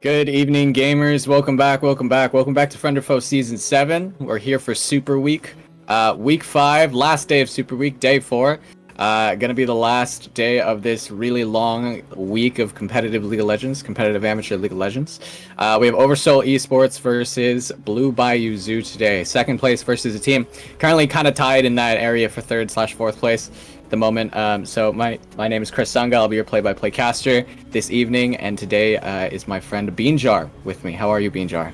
Good evening, gamers. Welcome back. Welcome back to Friend or Foe Season 7. We're here for Super Week. Week 5, last day of Super Week, Day 4. Gonna be the last day of this really long week of competitive League of Legends, competitive amateur League of Legends. We have Oversoul Esports versus Blue Bayou Zoo today. Second place versus a team currently kind of tied in that area for third/fourth place at the moment. So my name is Chris Sunga. I'll be your play-by-play caster this evening, and today is my friend Beanjar with me. How are you, Beanjar?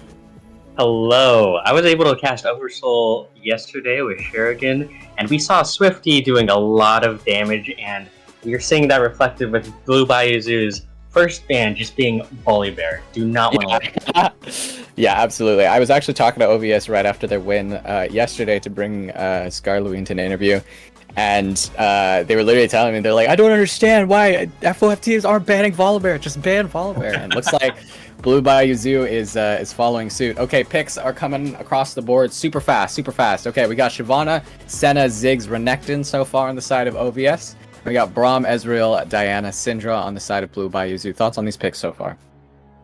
Hello. I was able to cast Oversoul yesterday with Shuriken, and we saw Swifty doing a lot of damage, and we are seeing that reflected with Blue Bayou Zoo's first ban just being Bully Bear. Do not want to win. Yeah, absolutely. I was actually talking to OVS right after their win yesterday to bring Scarlett into an interview, and they were literally telling me, they're like, I don't understand why FOFTs aren't banning Volibear. Just ban Volibear. And it looks like Blue Bayou Zoo is following suit. Okay, picks are coming across the board super fast, super fast. Okay, we got Shyvana, Senna, Ziggs, Renekton so far on the side of OVS. We got Braum, Ezreal, Diana, Syndra on the side of Blue Bayou Zoo. Thoughts on these picks so far?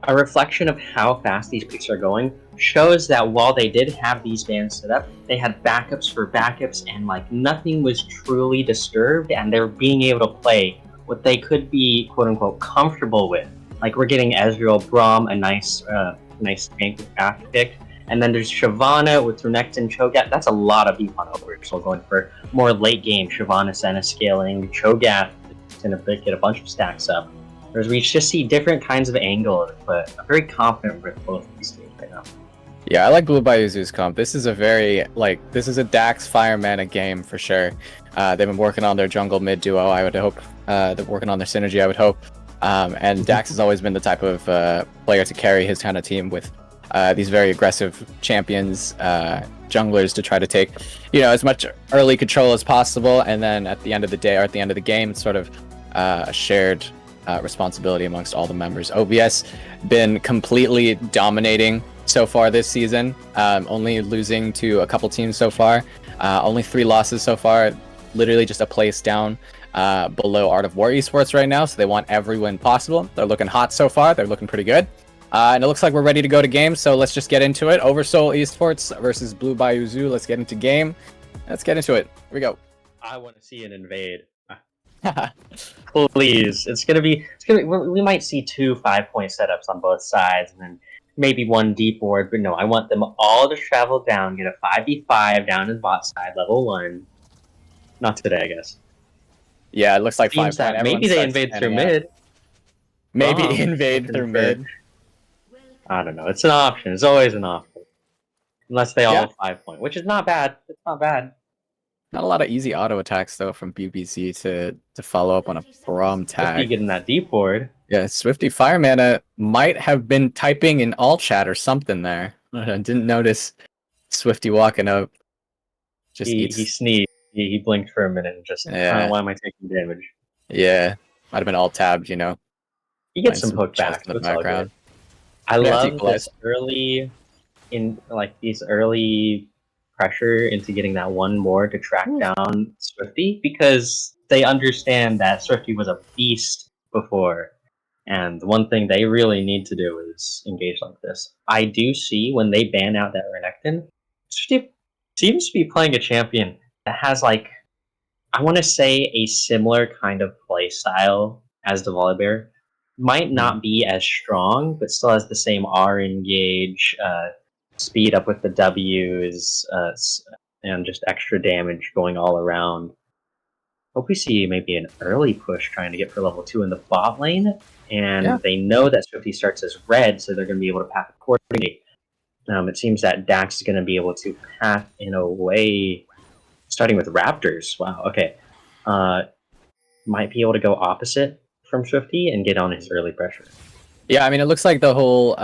A reflection of how fast these picks are going shows that while they did have these bans set up, they had backups for backups, and like nothing was truly disturbed, and they're being able to play what they could be quote unquote comfortable with. Like we're getting Ezreal, Braum, a nice tank after pick, and then there's Shyvana with Renekton, Cho'Gath. That's a lot of beef on Oversoul going for more late game. Shyvana, Senna scaling, Cho'Gath is gonna get a bunch of stacks up. Whereas we just see different kinds of angles, but I'm very confident with both of these teams right now. Yeah, I like Blue Bayou Zoo's comp. This is a very, this is a Dax Fire Mana game for sure. They've been working on their jungle mid duo, I would hope. They're working on their synergy, I would hope. And Dax has always been the type of player to carry his kind of team with these very aggressive champions, junglers to try to take, as much early control as possible. And then at the end of the day, or at the end of the game, it's sort of a shared responsibility amongst all the members. OVS been completely dominating so far this season, only losing to a couple teams so far. Only 3 losses so far, literally just a place down below Art of War Esports right now, so they want every win possible. They're looking hot so far. They're looking pretty good. And it looks like we're ready to go to game, so let's just get into it. Oversoul Esports versus Blue Bayou Zoo. Let's get into game. Let's get into it. Here we go. I want to see an invade. Please, we might see 2 5-point setups on both sides, and then maybe 1 deep board, but no, I want them all to travel down, get a 5v5 down in bot side, level 1. Not today, I guess. Yeah, it looks like 5 that maybe they invade through mid. Maybe invade through mid. I don't know. It's an option. It's always an option. Unless they all 5-point, which is not bad. It's not bad. Not a lot of easy auto attacks though from BBZ to follow up on a Braum tag. Swifty getting that deep board. Yeah, Swifty Fire Mana might have been typing in all chat or something there. I didn't notice Swifty walking up. Just he sneezed. He blinked for a minute and just, why am I taking damage? Yeah, might have been all tabbed, He gets some hook back in the background. I love this early pressure into getting that 1 more to track down Swifty, because they understand that Swifty was a beast before, and the one thing they really need to do is engage like this. I do see when they ban out that Renekton, Swifty seems to be playing a champion that has I want to say a similar kind of play style as the Volibear. Might not be as strong, but still has the same R engage, speed up with the W's, and just extra damage going all around. Hope we see maybe an early push trying to get for level 2 in the bot lane, and they know that Swifty starts as red, so they're going to be able to path accordingly. It seems that Dax is going to be able to path in a way, starting with Raptors. Wow, okay. Might be able to go opposite from Swifty and get on his early pressure. Yeah, I mean, it looks like the whole,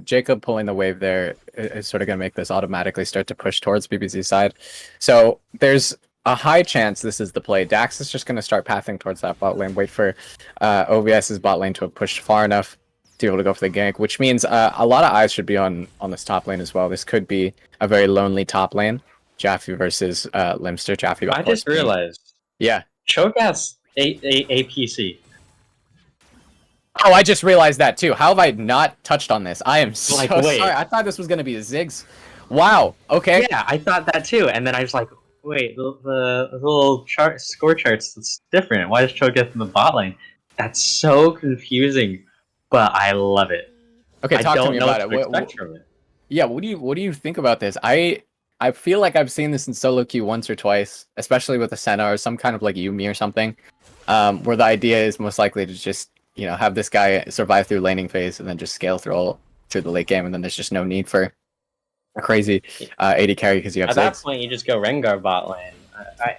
Jacob pulling the wave there is sort of going to make this automatically start to push towards BBZ side. So there's a high chance this is the play. Dax is just going to start pathing towards that bot lane, wait for OVS's bot lane to have pushed far enough to be able to go for the gank, which means a lot of eyes should be on this top lane as well. This could be a very lonely top lane. Jaffe versus Limster. Jaffe. I just realized. Yeah. Cho'Gath's APC. Oh, I just realized that too. How have I not touched on this? I am so Like, sorry. wait. I thought this was gonna be a Ziggs. Wow. Okay. Yeah, I thought that too, and then I was like, wait, the little score charts, it's different. Why is Cho'Gath in the bot lane? That's so confusing, but I love it. Okay, I talk to don't me know about what it. to expect from it. Yeah, what do you think about this? I feel like I've seen this in solo queue once or twice, especially with a Senna or some kind of like Yumi or something, where the idea is most likely to just have this guy survive through laning phase and then just scale through the late game, and then there's just no need for a crazy AD carry because you have At that Ziggs. point, you just go Rengar bot lane.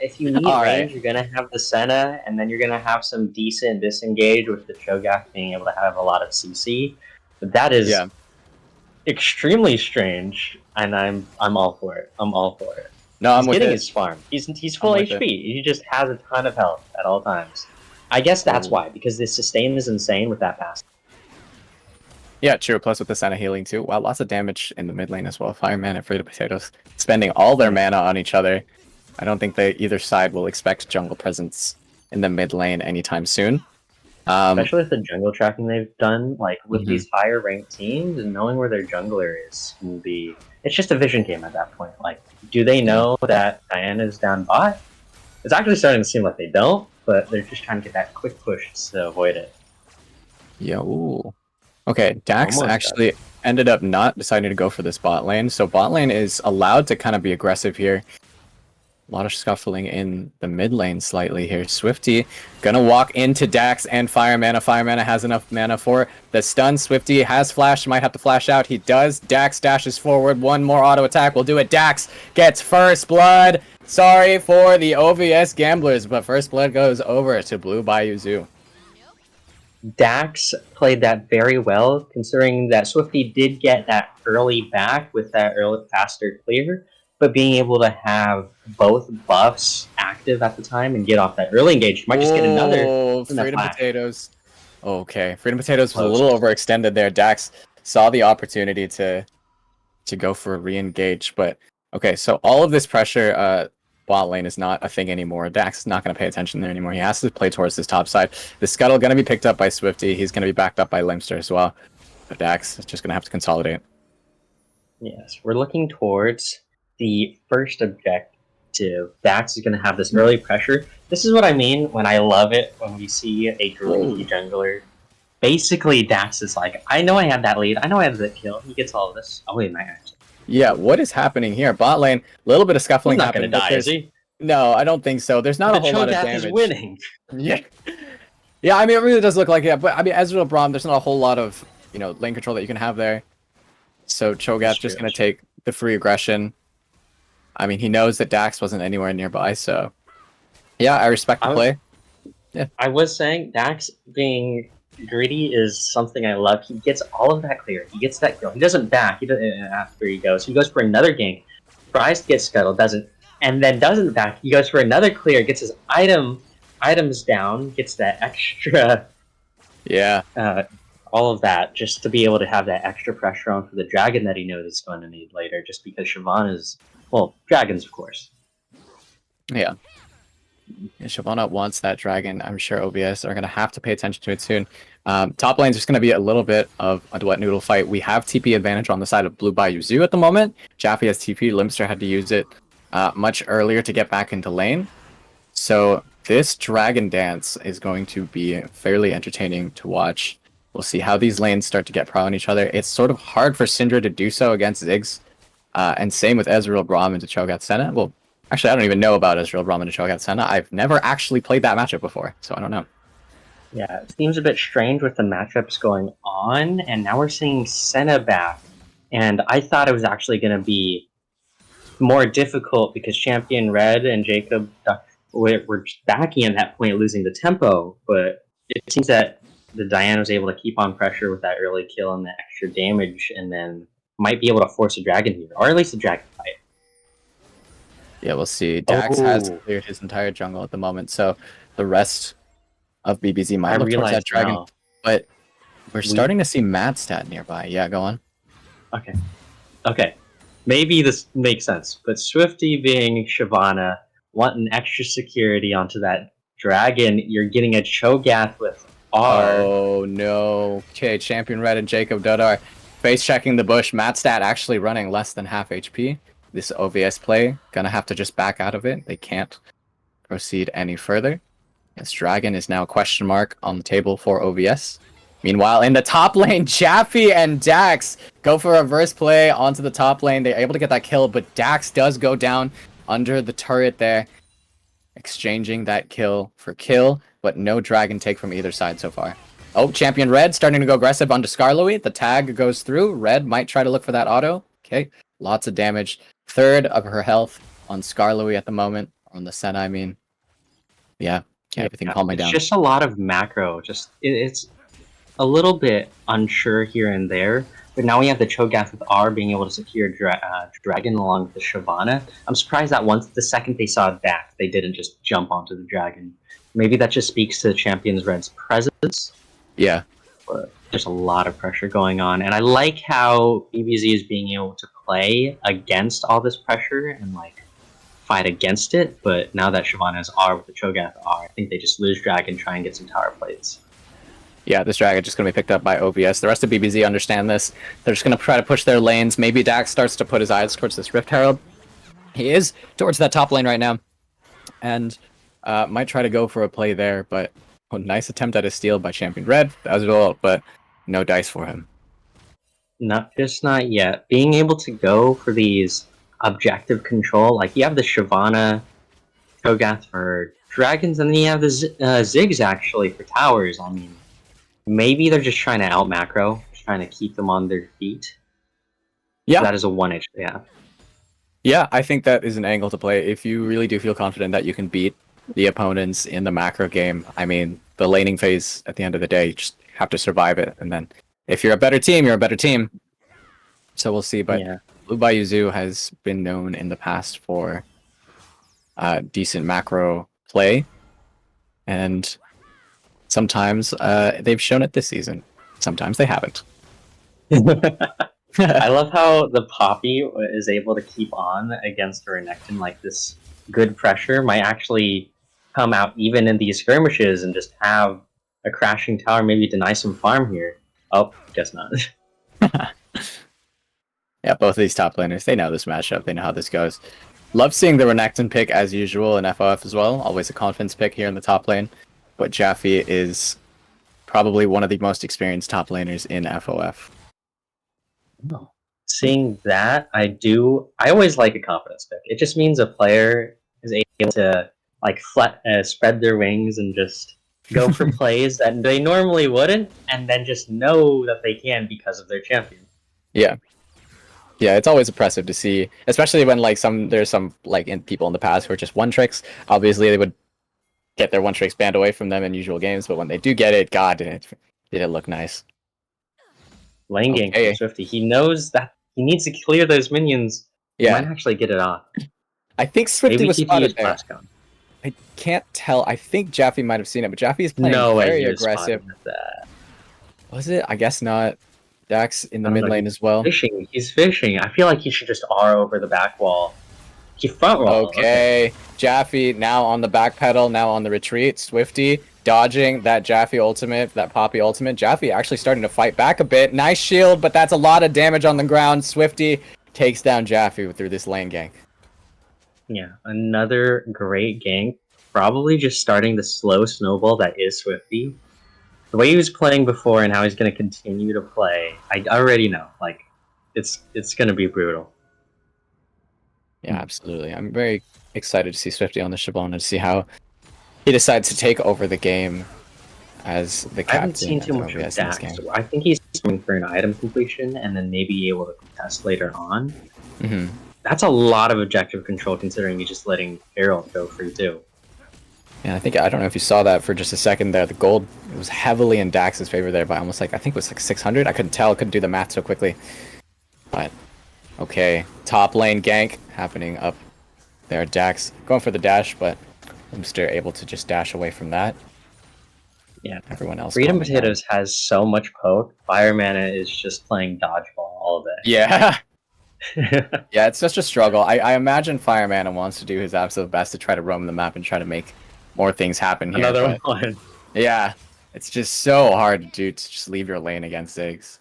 If you need All range, right. you're gonna have the Senna, and then you're gonna have some decent disengage with the Cho'Gath being able to have a lot of CC. But that is Yeah. extremely strange, and I'm all for it. I'm all for it. No, I'm He's with getting it. his farm. He's full with it. HP. He just has a ton of health at all times. I guess that's Ooh. why, because the sustain is insane with that pass. Yeah, true. Plus with the Senna healing too. Wow, lots of damage in the mid lane as well. Fireman and Frito Potatoes spending all their mana on each other. I don't think either side will expect jungle presence in the mid lane anytime soon. Especially with the jungle tracking they've done, like with Mhm. these higher ranked teams, and knowing where their jungler is can be. It's just a vision game at that point. Like, do they know that Diana's down bot? It's actually starting to seem like they don't, but they're just trying to get that quick push to avoid it. Yeah, ooh. Okay, Dax Almost actually ended up not deciding to go for this bot lane. So bot lane is allowed to kind of be aggressive here. A lot of scuffling in the mid lane slightly here. Swifty gonna walk into Dax and Fire Mana. Fire Mana has enough mana for the stun. Swifty has flash, might have to flash out. He does. Dax dashes forward. One more auto attack will do it. Dax gets first blood. Sorry for the OVS gamblers, but first blood goes over to Blue Bayou Zoo. Dax played that very well, considering that Swifty did get that early back with that early faster clear, but being able to have both buffs active at the time and get off that early engage, might just get another from that Freedom flash. Potatoes. Okay, Freedom Potatoes was a Close. little overextended there. Dax saw the opportunity to go for a re-engage, but okay, so all of this pressure, bot lane is not a thing anymore. Dax is not going to pay attention there anymore. He has to play towards his top side. The Scuttle going to be picked up by Swifty. He's going to be backed up by Limster as well. But Dax is just going to have to consolidate. Yes, we're looking towards the first objective. Dax is going to have this early pressure. This is what I mean when I love it when we see a Druid jungler. Basically, Dax is like, I know I had that lead. I know I had that kill. He gets all of this. Oh, wait, my actually. Yeah, what is happening here? Bot lane, a little bit of scuffling He's not going happening. to die, is he? No, I don't think so. There's not a whole lot of damage. is winning. Yeah. Yeah, I mean, it really does look like it. But, I mean, Ezreal Braum, there's not a whole lot of, lane control that you can have there. So Cho'Gath just going to take the free aggression. I mean, he knows that Dax wasn't anywhere nearby, so... Yeah, I respect the play. Yeah. I was saying, Dax being greedy is something I love. He gets all of that clear. He gets that kill. He doesn't back. He doesn't after he goes. He goes for another gank. Tries to get Scuttle, doesn't, and then doesn't back. He goes for another clear. Gets his items down. Gets that extra. Yeah. All of that just to be able to have that extra pressure on for the dragon that he knows he's going to need later. Just because Shyvana is dragons, of course. Yeah. Shyvana wants that dragon. I'm sure OVS are going to have to pay attention to it soon. Top lane's just going to be a little bit of a wet noodle fight. We have TP advantage on the side of Blue Bayou Zoo at the moment. Jaffe has TP. Limster had to use it much earlier to get back into lane. So this dragon dance is going to be fairly entertaining to watch. We'll see how these lanes start to get pro on each other. It's sort of hard for Syndra to do so against Ziggs. And same with Ezreal Braum into Cho'Gath Senna. Well, actually, I don't even know about Ezreal Braum into Cho'Gath Senna. I've never actually played that matchup before, so I don't know. Yeah, it seems a bit strange with the matchups going on, and now we're seeing Senna back. And I thought it was actually going to be more difficult because Champion Red and Jacob were backing at that point, losing the tempo. But it seems that the Diana was able to keep on pressure with that early kill and the extra damage, and then might be able to force a dragon here, or at least a dragon fight. Yeah, we'll see. Dax has cleared his entire jungle at the moment, so the rest of BBZ might look towards that dragon. Now, but we're starting to see Madstat nearby. Yeah, go on. Okay. Maybe this makes sense, but Swifty being Shyvana, wanting extra security onto that dragon, you're getting a Cho'Gath with R. Oh no. Okay, Champion Red and Jacob Dodar face checking the bush. Matstat actually running less than half HP. This OVS play gonna have to just back out of it. They can't proceed any further. Yes, Dragon is now question mark on the table for OVS. Meanwhile, in the top lane, Jaffe and Dax go for a reverse play onto the top lane. They're able to get that kill, but Dax does go down under the turret there, exchanging that kill for kill, but no Dragon take from either side so far. Oh, Champion Red starting to go aggressive onto Skarloey. The tag goes through. Red might try to look for that auto. Okay, lots of damage. Third of her health on Skarloey at the moment, on the Senna, I mean. Yeah, everything calming down. It's just a lot of macro. It's a little bit unsure here and there. But now we have the Cho'Gath with R being able to secure Dragon along with the Shyvana. I'm surprised that the second they saw Dax, they didn't just jump onto the Dragon. Maybe that just speaks to the Champions Red's presence. Yeah. But there's a lot of pressure going on. And I like how BBZ is being able to play against all this pressure and like fight against it. But now that Shyvana is R with the Cho'Gath R, I think they just lose Dragon, try and get some tower plates. Yeah, this Dragon just going to be picked up by OVS. The rest of BBZ understand this. They're just going to try to push their lanes. Maybe Dax starts to put his eyes towards this Rift Herald. He is towards that top lane right now. And might try to go for a play there, but a nice attempt at a steal by Champion Red as well, but no dice for him. Not yet. Being able to go for these objective control, like you have the Shyvana Cho'Gath for dragons, and then you have the Ziggs actually for towers. I mean, maybe they're just trying to out macro, just trying to keep them on their feet. Yeah. So that is a 1 HP. Yeah, I think that is an angle to play. If you really do feel confident that you can beat the opponents in the macro game, I mean, the laning phase at the end of the day, you just have to survive it. And then if you're a better team, you're a better team. So we'll see. But yeah. Blue Bayou Zoo has been known in the past for decent macro play. And sometimes they've shown it this season. Sometimes they haven't. I love how the Poppy is able to keep on against a Renekton. Like, this good pressure might actually come out even in these skirmishes and just have a crashing tower, maybe deny some farm here. Oh, guess not. Yeah, both of these top laners, they know this matchup. They know how this goes. Love seeing the Renekton pick as usual in FOF as well. Always a confidence pick here in the top lane. But Jaffe is probably one of the most experienced top laners in FOF. Oh. Seeing that, I always like a confidence pick. It just means a player is able to like spread their wings and just go for plays that they normally wouldn't, and then just know that they can because of their champion. Yeah. Yeah, it's always impressive to see, especially when like there's some people in the past who are just one tricks. Obviously, they would get their one tricks banned away from them in usual games, but when they do get it, God, did it look nice. Lane game for Swifty. He knows that he needs to clear those minions. Yeah, he might actually get it off. I think Swifty was spotted there. I can't tell. I think Jaffe might have seen it, but Jaffe is playing very aggressive. Was it? I guess not. Dax in the mid lane as well. He's fishing. I feel like he should just R over the back wall. He front roll. Okay. Jaffe now on the back pedal, now on the retreat. Swifty dodging that Jaffe ultimate, that Poppy ultimate. Jaffe actually starting to fight back a bit. Nice shield, but that's a lot of damage on the ground. Swifty takes down Jaffe through this lane gank. Yeah, another great gank. Probably just starting the slow snowball that is Swifty. The way he was playing before and how he's going to continue to play, I already know. Like, it's going to be brutal. Yeah, absolutely. I'm very excited to see Swifty on the Shyvana, to see how he decides to take over the game as the captain. I haven't seen too much of Dax. So I think he's going for an item completion and then maybe able to contest later on. Mm-hmm. That's a lot of objective control considering you're just letting Herald go free too. Yeah, I don't know if you saw that for just a second there. The gold, it was heavily in Dax's favor there by almost I think it was 600. I couldn't tell, couldn't do the math so quickly. But, okay, top lane gank happening up there. Dax going for the dash, but Boomster able to just dash away from that. Yeah, everyone else. Freedom Potatoes has so much poke. Fire Mana is just playing dodgeball all day. Yeah. Yeah, it's such a struggle. I imagine Fire Mana wants to do his absolute best to try to roam the map and try to make more things happen here. Another one. Yeah, It's just so hard to do to just leave your lane against Ziggs.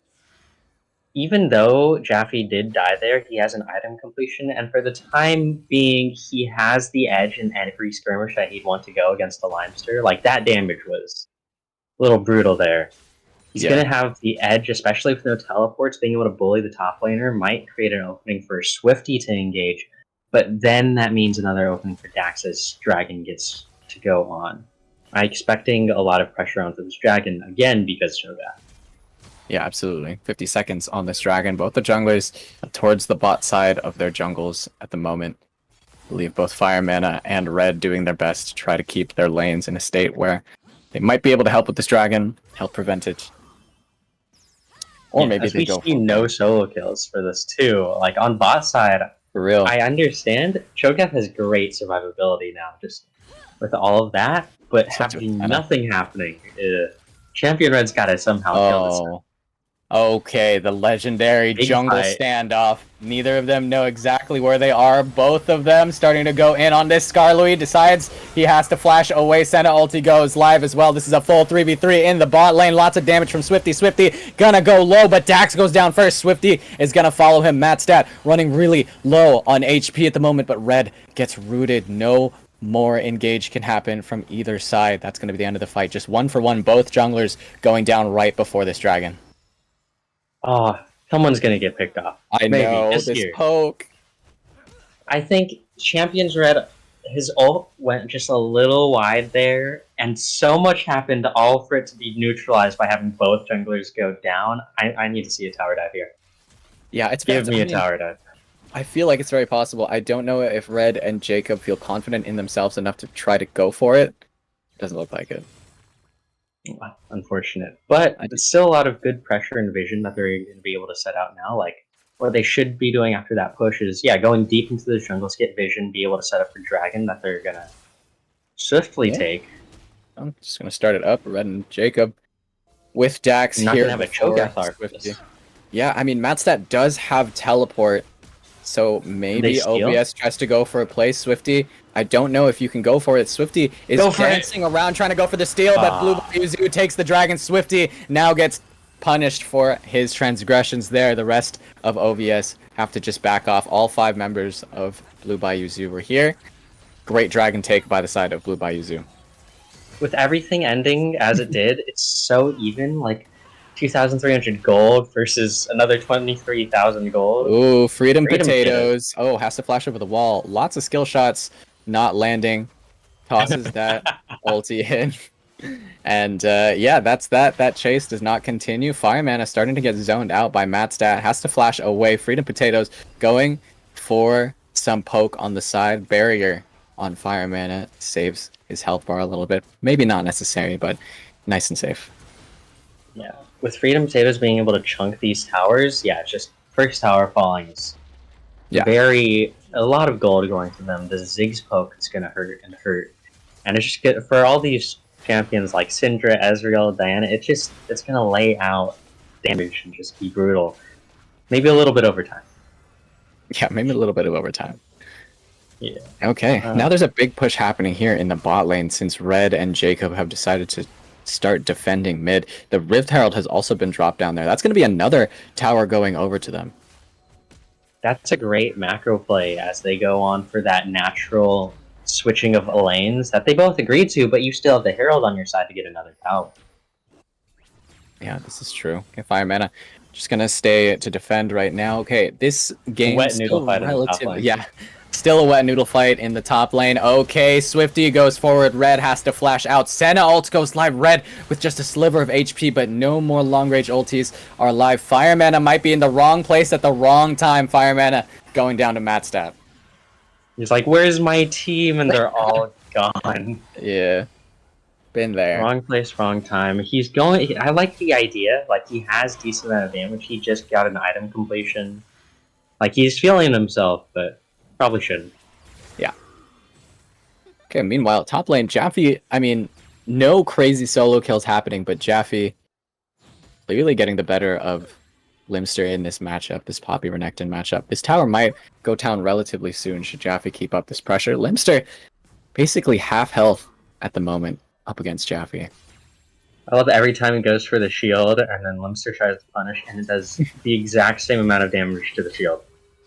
Even though Jaffe did die there, he has an item completion, and for the time being, he has the edge in every skirmish that he'd want to go against the Limester. Like, that damage was a little brutal there. He's Yeah. going to have the edge, especially with no teleports. Being able to bully the top laner might create an opening for Swifty to engage, but then that means another opening for Dax as Dragon gets to go on. I'm expecting a lot of pressure onto this Dragon, again, because Shogat. Yeah, absolutely. 50 seconds on this Dragon. Both the junglers towards the bot side of their jungles at the moment. I believe both Fire Mana and Red doing their best to try to keep their lanes in a state where they might be able to help with this Dragon, help prevent it. Or maybe as they we go see no solo kills for this too. Like on bot side, for real. I understand Cho'Gath has great survivability now, just with all of that, but having nothing happening. Champion Red's got to somehow kill this. Okay, the legendary Big jungle fight. standoff. Neither of them know exactly where they are. Both of them starting to go in on this. Skarloey decides he has to flash away. Senna ulti goes live as well. This is a full 3v3 in the bot lane. Lots of damage from Swifty. Swifty gonna go low, but Dax goes down first. Swifty is gonna follow him. Matstat running really low on HP at the moment, but Red gets rooted. No more engage can happen from either side. That's gonna be the end of the fight. Just 1-for-1. Both junglers going down right before this Dragon. Oh, someone's gonna get picked off. I Maybe, know, just this here. poke. I think Champions Red, his ult went just a little wide there, and so much happened all for it to be neutralized by having both junglers go down. I need to see a tower dive here. Yeah, it's Give me a tower dive. I feel like it's very possible. I don't know if Red and Jacob feel confident in themselves enough to try to go for it. Doesn't look like it. Unfortunate. But it's still a lot of good pressure and vision that they're going to be able to set out now. Like, what they should be doing after that push is, yeah, going deep into the jungles, get vision, be able to set up for Dragon that they're going to swiftly take. I'm just going to start it up. Red and Jacob with Dax Not here. going to have a Cho'Gath arc. Yeah, I mean, Matstat does have teleport, so maybe OVS tries to go for a play. Swifty, I don't know if you can go for it. Swifty is dancing around trying to go for the steal, but Blue Yuzu takes the Dragon. Swifty now gets punished for his transgressions there. The rest of OVS have to just back off. All 5 members of Blue Bayou Zoo were here. Great Dragon take by the side of Blue Bayou Zoo. With everything ending as it did, it's so even. Like, 2,300 gold versus another 23,000 gold. Ooh, freedom potatoes. Oh, has to flash over the wall. Lots of skill shots not landing. Tosses that ulti in. And yeah, that's that. That chase does not continue. Fireman is starting to get zoned out by Matstat. Has to flash away. Freedom potatoes going for some poke on the side. Barrier on Fireman saves his health bar a little bit. Maybe not necessary, but nice and safe. Yeah. With Freedom Potatoes being able to chunk these towers, yeah, it's just first tower falling is a lot of gold going to them. The Ziggs poke is going to hurt. And it's just good for all these champions like Syndra, Ezreal, Diana, it's going to lay out damage and just be brutal. Maybe a little bit overtime. Yeah, maybe a little bit of overtime. Yeah. Okay, now there's a big push happening here in the bot lane since Red and Jacob have decided to start defending mid. The Rift Herald has also been dropped down there. That's going to be another tower going over to them. That's a great macro play as they go on for that natural switching of lanes that they both agreed to, but you still have the Herald on your side to get another tower. Yeah, this is true. Okay, Fire Mana just going to stay to defend right now. Okay, this game wet noodle fight relatively, yeah. Still a wet noodle fight in the top lane. Okay, Swifty goes forward. Red has to flash out. Senna ult goes live. Red with just a sliver of HP, but no more long-range ultis are live. Fire Mana might be in the wrong place at the wrong time. Fire Mana going down to Matstat. He's like, where's my team? And they're all gone. Yeah. Been there. Wrong place, wrong time. He's going... I like the idea. Like, he has decent amount of damage. He just got an item completion. Like, he's feeling himself, but... probably shouldn't. Yeah. Okay, meanwhile, top lane, Jaffe, I mean, no crazy solo kills happening, but Jaffe clearly getting the better of Limster in this matchup, this Poppy Renekton matchup. This tower might go down relatively soon should Jaffe keep up this pressure. Limster basically half health at the moment up against Jaffe. I love that every time he goes for the shield, and then Limster tries to punish, and it does the exact same amount of damage to the shield.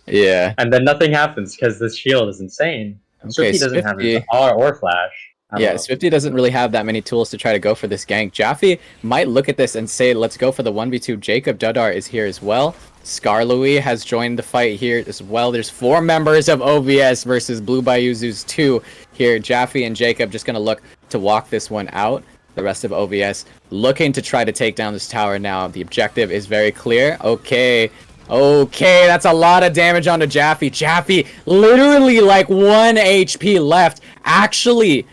Yeah. And then nothing happens because this shield is insane. Okay, Swifty doesn't have his Swifty. R or Flash. I don't Yeah, know. Swifty doesn't really have that many tools to try to go for this gank. Jaffe might look at this and say, let's go for the 1v2. Jacob Dudar is here as well. Skarloui has joined the fight here as well. There's 4 members of OVS versus Blue Bayuzu's 2 here. Jaffe and Jacob just going to look to walk this one out. The rest of OVS looking to try to take down this tower now. The objective is very clear. Okay, that's a lot of damage onto Jaffe. Jaffe, literally like 1 HP left. Actually,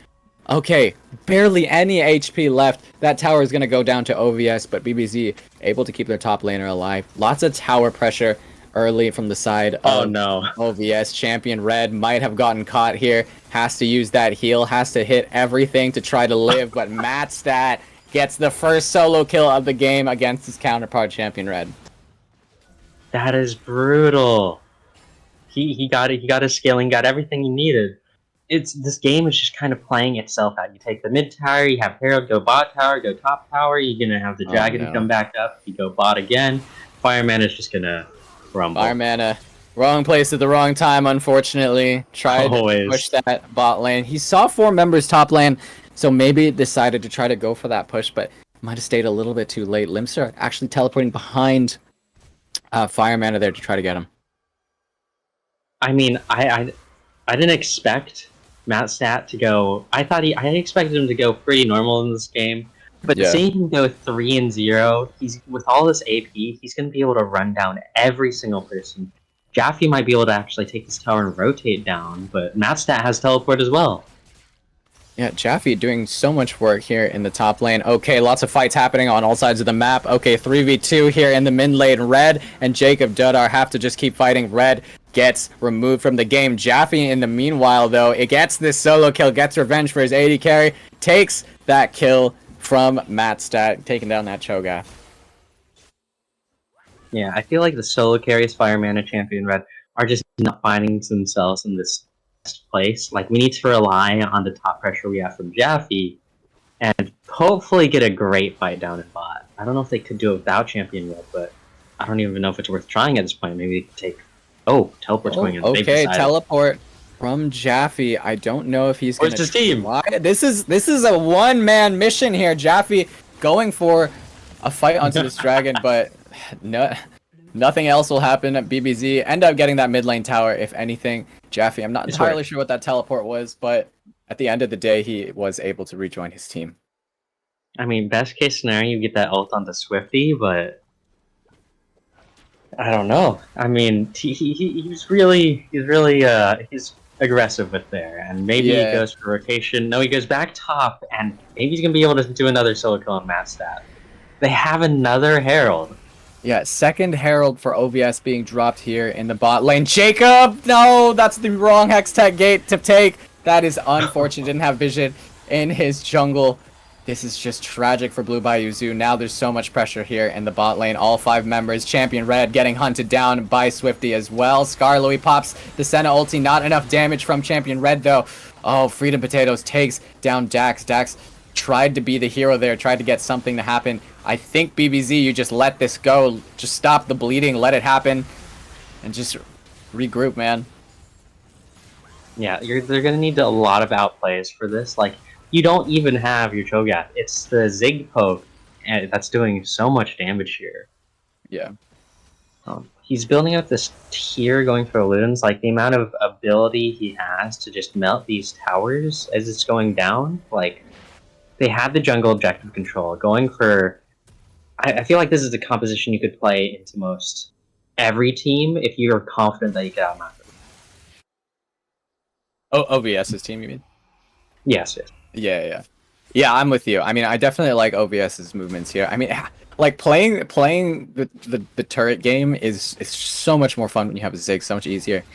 okay, barely any HP left. That tower is going to go down to OVS, but BBZ able to keep their top laner alive. Lots of tower pressure early from the side of OVS. Champion Red might have gotten caught here. Has to use that heal, has to hit everything to try to live, but Mattstat gets the first solo kill of the game against his counterpart, Champion Red. That is brutal. He got it. He got his scaling, got everything he needed. This game is just kind of playing itself out. You take the mid tower, you have Herald go bot tower, go top tower. You're gonna have the dragon come back up. You go bot again. Fireman is just gonna rumble. Fireman, wrong place at the wrong time. Unfortunately, tried to push that bot lane. He saw 4 members top lane, so maybe decided to try to go for that push, but might have stayed a little bit too late. Limster actually teleporting behind Fireman there to try to get him. I mean, I didn't expect Mattstat to go. I expected him to go pretty normal in this game, but seeing him go 3-0, he's with all this AP, he's going to be able to run down every single person. Jaffe might be able to actually take this tower and rotate down, but Mattstat has teleport as well. Yeah, Jaffe doing so much work here in the top lane. Okay, lots of fights happening on all sides of the map. Okay, 3v2 here in the mid lane. Red and Jacob Dudar have to just keep fighting. Red gets removed from the game. Jaffe, in the meanwhile, though, it gets this solo kill, gets revenge for his AD carry, takes that kill from Mattstat, taking down that Cho'Gath. Yeah, I feel like the solo carries, Fireman and Champion Red, are just not finding themselves in this place. Like, we need to rely on the top pressure we have from Jaffe and hopefully get a great fight down in bot. I don't know if they could do it without Champion Red, but I don't even know if it's worth trying at this point. Maybe they could take... Oh, teleport's going in. Okay, teleport from Jaffe. I don't know if he's going to... Where's his team? This is a one-man mission here. Jaffe going for a fight onto this dragon, but nothing else will happen. BBZ end up getting that mid lane tower, if anything. Jaffe, I'm not entirely sure what that teleport was, but at the end of the day, he was able to rejoin his team. I mean, best case scenario, you get that ult onto Swifty, but I don't know. I mean, he's aggressive with there, and maybe he goes for rotation. No, he goes back top, and maybe he's gonna be able to do another solo kill on Mattstat. They have another Herald. Yeah, second Herald for OVS being dropped here in the bot lane. Jacob! No, that's the wrong Hextech gate to take. That is unfortunate. Didn't have vision in his jungle. This is just tragic for Blue Bayuzu. Now there's so much pressure here in the bot lane. All 5 members. Champion Red getting hunted down by Swifty as well. Skarloui pops the Senna ulti. Not enough damage from Champion Red, though. Oh, Freedom Potatoes takes down Dax. Dax tried to be the hero there. Tried to get something to happen. I think BBZ, you just let this go. Just stop the bleeding. Let it happen. And just regroup, man. Yeah, they're going to need a lot of outplays for this. Like, you don't even have your Cho'Gath. It's the Zig poke that's doing so much damage here. Yeah. He's building up this tier going for Luden's. Like, the amount of ability he has to just melt these towers as it's going down. Like, they have the jungle objective control. Going for... I feel like this is the composition you could play into most every team if you're confident that you can outmatch them. Oh, OVS's team, you mean? Yes. Yeah, I'm with you. I mean, I definitely like OVS's movements here. I mean, like playing the turret game is so much more fun when you have a Zig, so much easier.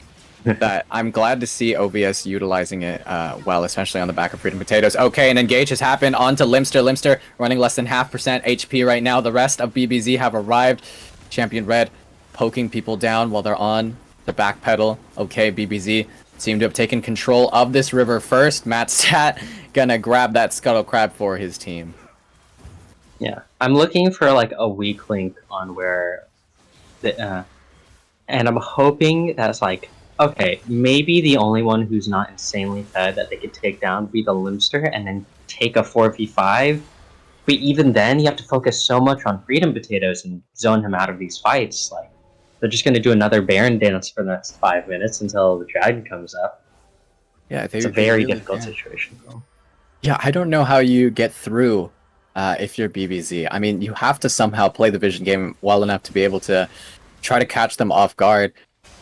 That I'm glad to see OVS utilizing it well, especially on the back of Freedom Potatoes. Okay, an engage has happened onto Limster. Limster running less than 0.5% HP right now. The rest of BBZ have arrived. Champion Red poking people down while they're on the back pedal. Okay, BBZ seem to have taken control of this river first. Mattstat gonna grab that Scuttle Crab for his team. Yeah, I'm looking for like a weak link on where and I'm hoping that's like, okay, maybe the only one who's not insanely fed that they could take down would be the Limster and then take a 4v5. But even then, you have to focus so much on Freedom Potatoes and zone him out of these fights. Like, they're just going to do another Baron dance for the next 5 minutes until the Dragon comes up. Yeah, It's a they very really difficult can. situation for them. Yeah, I don't know how you get through if you're BBZ. I mean, you have to somehow play the vision game well enough to be able to try to catch them off guard.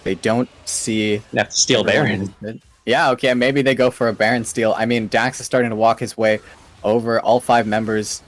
They don't see You have to steal everyone in Baron. this mid. Yeah, okay, maybe they go for a Baron steal. I mean, Dax is starting to walk his way over. All 5 members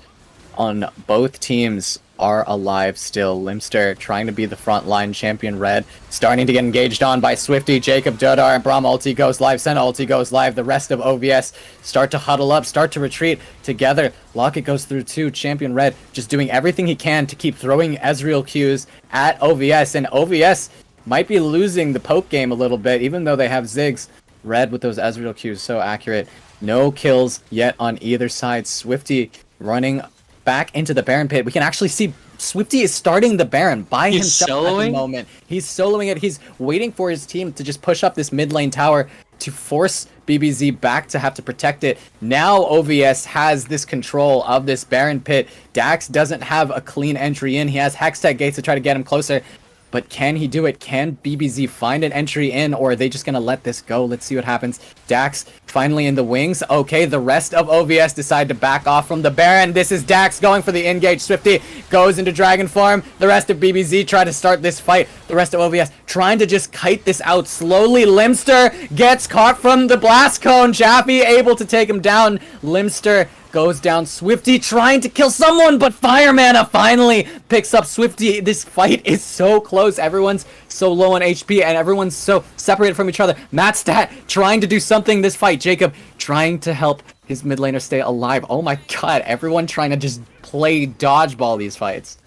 on both teams are alive still. Limster trying to be the frontline champion. Red starting to get engaged on by Swifty, Jacob, Dodar, and Braum. Ulti goes live. Senna ulti goes live. The rest of OVS start to huddle up, start to retreat together. Locket goes through too. Champion Red just doing everything he can to keep throwing Ezreal Qs at OVS. And OVS might be losing the poke game a little bit, even though they have Ziggs. Red with those Ezreal Qs so accurate. No kills yet on either side. Swifty running back into the Baron pit. We can actually see Swifty is starting the Baron by himself at the moment. He's soloing it. He's waiting for his team to just push up this mid lane tower to force BBZ back to have to protect it. Now OVS has this control of this Baron pit. Dax doesn't have a clean entry in. He has Hextech gates to try to get him closer. But can he do it? Can BBZ find an entry in, or are they just going to let this go? Let's see what happens. Dax finally in the wings. Okay, the rest of OVS decide to back off from the Baron. This is Dax going for the engage. Swifty goes into Dragon form. The rest of BBZ try to start this fight. The rest of OVS trying to just kite this out slowly. Limster gets caught from the blast cone. Jaffe able to take him down. Limster goes down. Swifty trying to kill someone, but Fire Mana finally picks up Swifty. This fight is so close. Everyone's so low on HP, and everyone's so separated from each other. Matt Stat trying to do something this fight. Jacob trying to help his mid laner stay alive. Oh my god, everyone trying to just play dodgeball these fights.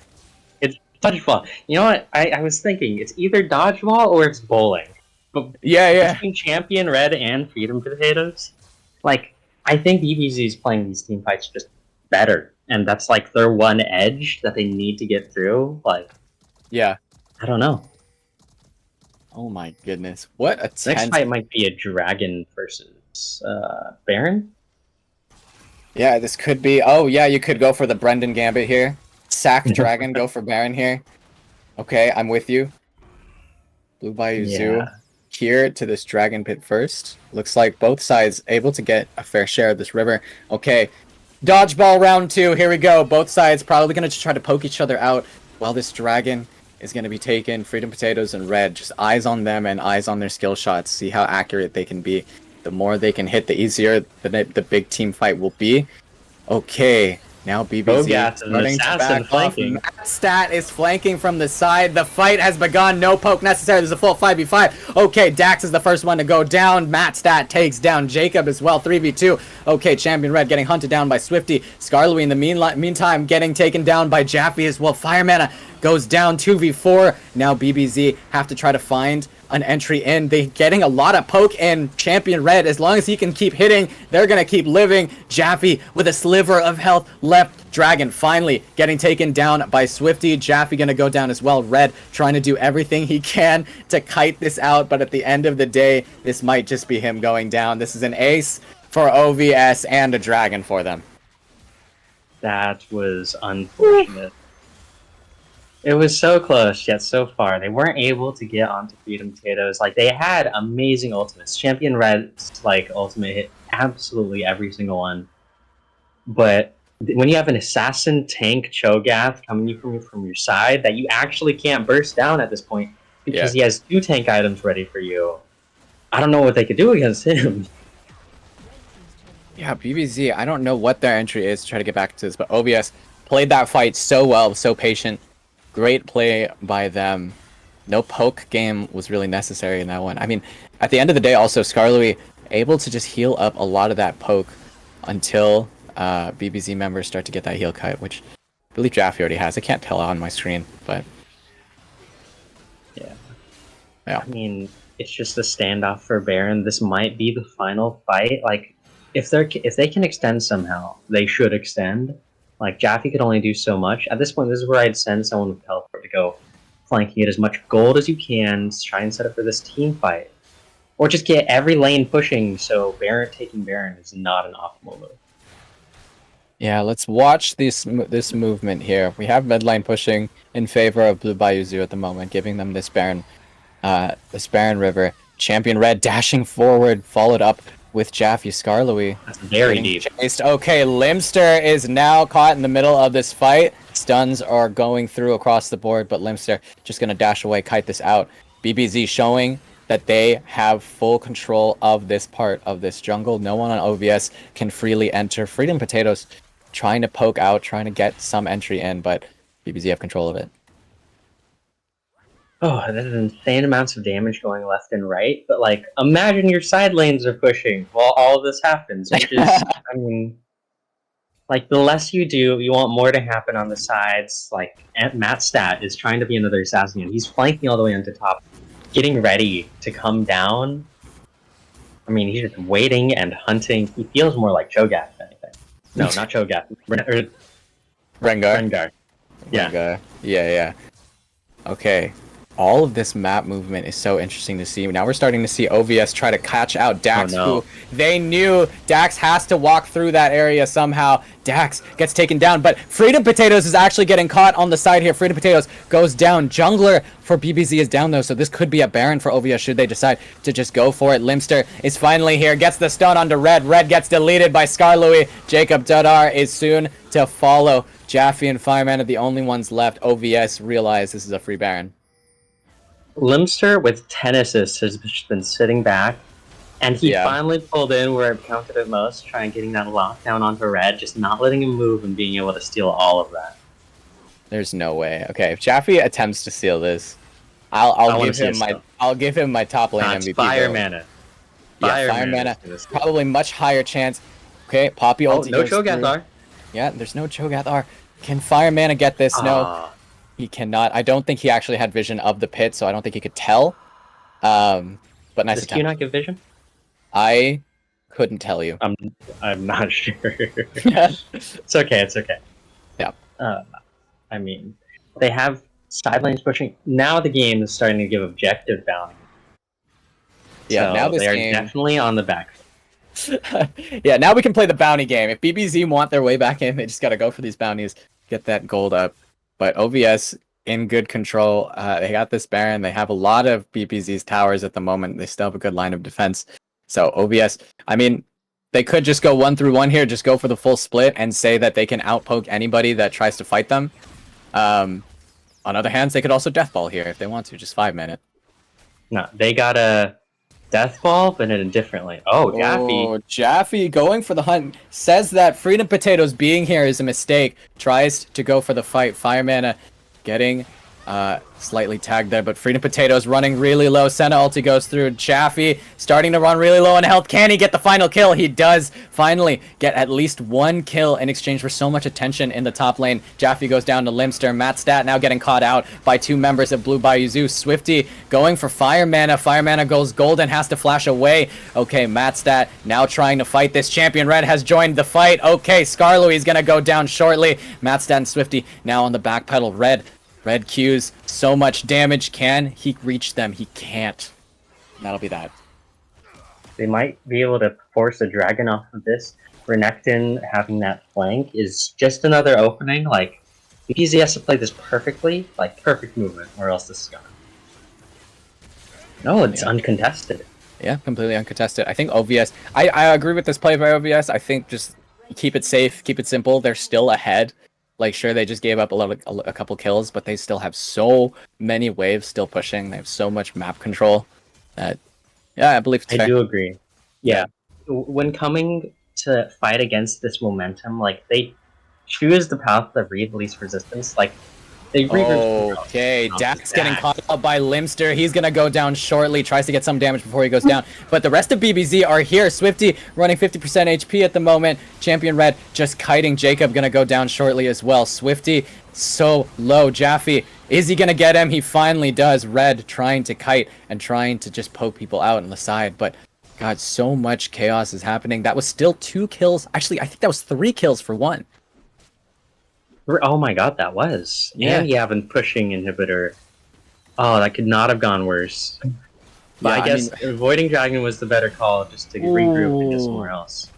It's dodgeball. You know what? I was thinking it's either dodgeball or it's bowling. But Yeah. between Champion Red and Freedom Potatoes, like, I think BBZ is playing these team fights just better, and that's like their one edge that they need to get through. Like, Yeah. I don't know. Oh my goodness. What a Next tense. fight might be a Dragon versus Baron. Yeah, this could be. Oh yeah, you could go for the Brendan Gambit here. Sack Dragon, go for Baron here. Okay, I'm with you. Blue Bayou Zoo here to this Dragon Pit first. Looks like both sides able to get a fair share of this river. Okay, dodgeball round 2. Here we go. Both sides probably going to try to poke each other out while this Dragon is going to be taken. Freedom Potatoes and Red. Just eyes on them and eyes on their skill shots. See how accurate they can be. The more they can hit, the easier the big team fight will be. Okay, now BBZ starting to back off. Matt Stat is flanking from the side. The fight has begun. No poke necessary. There's a full 5v5. Okay, Dax is the first one to go down. Matt Stat takes down Jacob as well. 3v2. Okay, Champion Red getting hunted down by Swifty. Skarloey in the meantime getting taken down by Jaffe as well. Fire Mana goes down. 2v4. Now BBZ have to try to find an entry in. They getting a lot of poke in. Champion Red, as long as he can keep hitting, they're gonna keep living. Jaffe with a sliver of health left. Dragon finally getting taken down by Swifty. Jaffe gonna go down as well. Red trying to do everything he can to kite this out, but at the end of the day, this might just be him going down. This is an ace for OVS and a Dragon for them. That was unfortunate. It was so close, yet so far. They weren't able to get onto Freedom Potatoes. Like, they had amazing ultimates. Champion Red's, like, ultimate hit absolutely every single one. But when you have an assassin tank Cho'Gath coming from your side that you actually can't burst down at this point because he has 2 tank items ready for you, I don't know what they could do against him. Yeah, BBZ, I don't know what their entry is to try to get back to this, but OVS played that fight so well, so patient. Great play by them. No poke game was really necessary in that one. I mean, at the end of the day, also, Skarloey able to just heal up a lot of that poke until BBZ members start to get that heal cut, which I believe Jaffe already has. I can't tell on my screen, but... Yeah. Yeah. I mean, it's just a standoff for Baron. This might be the final fight. Like, if they can extend somehow, they should extend. Like, Jaffe could only do so much. At this point, this is where I'd send someone with teleport to go flank, get as much gold as you can, try and set up for this team fight. Or just get every lane pushing, so Baron taking Baron is not an optimal move. Yeah, let's watch this movement here. We have mid lane pushing in favor of Blue Bayou Zoo at the moment, giving them this Baron River. Champion Red dashing forward, followed up with Jaffe Skarloey. That's very deep. Chased. Okay, Limster is now caught in the middle of this fight. Stuns are going through across the board, but Limster just going to dash away, kite this out. BBZ showing that they have full control of this part of this jungle. No one on OVS can freely enter. Freedom Potatoes trying to poke out, trying to get some entry in, but BBZ have control of it. Oh, there's insane amounts of damage going left and right, but like, imagine your side lanes are pushing while all of this happens, which is, I mean, like, the less you do, you want more to happen on the sides. Like, Matt Stat is trying to be another assassin. He's flanking all the way onto top, getting ready to come down. I mean, he's just waiting and hunting. He feels more like Cho'Gath than anything. No, not Cho'Gath. Rengar. Yeah. Rengar. Yeah. Okay. All of this map movement is so interesting to see. Now we're starting to see OVS try to catch out Dax, who they knew Dax has to walk through that area somehow. Dax gets taken down, but Freedom Potatoes is actually getting caught on the side here. Freedom Potatoes goes down. Jungler for BBZ is down, though, so this could be a Baron for OVS should they decide to just go for it. Limster is finally here, gets the stun onto Red. Red gets deleted by Skarloey. Jacob Dudar is soon to follow. Jaffe and Fireman are the only ones left. OVS realize this is a free Baron. Limster with 10 assists has been sitting back, and he finally pulled in where it counted at most, trying getting that lockdown onto Red, just not letting him move and being able to steal all of that. There's no way. Okay, if Jaffe attempts to steal this, I'll give him my top lane MVP. Fire mana. Fire mana. Probably much higher chance. Okay, Poppy ulti. No Cho'Gath R. Yeah, there's no Cho'Gath R. Can Fire mana get this? No. He cannot. I don't think he actually had vision of the pit, so I don't think he could tell. But nice attempt. Does Q not give vision? I couldn't tell you. I'm not sure. It's okay. It's okay. Yeah. I mean, they have side lanes pushing. Now the game is starting to give objective bounty. Yeah. So now this they are game definitely on the back. Yeah. Now we can play the bounty game. If BBZ want their way back in, they just got to go for these bounties, get that gold up. But OVS in good control. They got this Baron. They have a lot of BBZ's towers at the moment. They still have a good line of defense. So OVS, I mean, they could just go 1-1 here, just go for the full split and say that they can outpoke anybody that tries to fight them. On other hands, they could also deathball here if they want to, just 5 minutes. No, they got a deathball, but in a different lane. Oh, Jaffe. Oh, Jaffe going for the hunt. Says that Freedom Potatoes being here is a mistake. Tries to go for the fight. Fire mana getting slightly tagged there, but Freedom Potatoes running really low. Senna ulti goes through. Jaffe starting to run really low on health. Can he get the final kill? He does finally get at least 1 kill in exchange for so much attention in the top lane. Jaffe goes down to Limster. Matt Stat now getting caught out by 2 members of Blue Bayou Zoo. Swifty going for Fire Mana. Fire Mana goes golden, has to flash away. Okay, Matt Stat now trying to fight this. Champion Red has joined the fight. Okay, Skarloey is going to go down shortly. Matt Stat and Swifty now on the back pedal. Red Q's so much damage. Can he reach them? He can't. That'll be that. They might be able to force a dragon off of this. Renekton having that flank is just another opening. Like, BBZ has to play this perfectly, like perfect movement, or else this is gone. No, it's uncontested. Yeah, completely uncontested. I think OVS, I agree with this play by OVS. I think just keep it safe, keep it simple. They're still ahead. Like, sure, they just gave up a couple kills, but they still have so many waves still pushing. They have so much map control that, yeah, I believe it's fair. I do agree. Yeah. When coming to fight against this momentum, like, they choose the path of least resistance. Like, they okay, Dax getting caught up by Limster. He's gonna go down shortly. Tries to get some damage before he goes down. But the rest of BBZ are here. Swifty running 50% HP at the moment. Champion Red just kiting Jacob. Gonna go down shortly as well. Swifty so low. Jaffe, is he gonna get him? He finally does. Red trying to kite and trying to just poke people out on the side. But God, so much chaos is happening. That was still 2 kills. Actually, I think that was 3 kills for 1. Oh my god, that was. Yeah. And you have a pushing inhibitor. Oh, that could not have gone worse. But Yeah, I I guess mean, avoiding dragon was the better call, just to regroup and get somewhere else.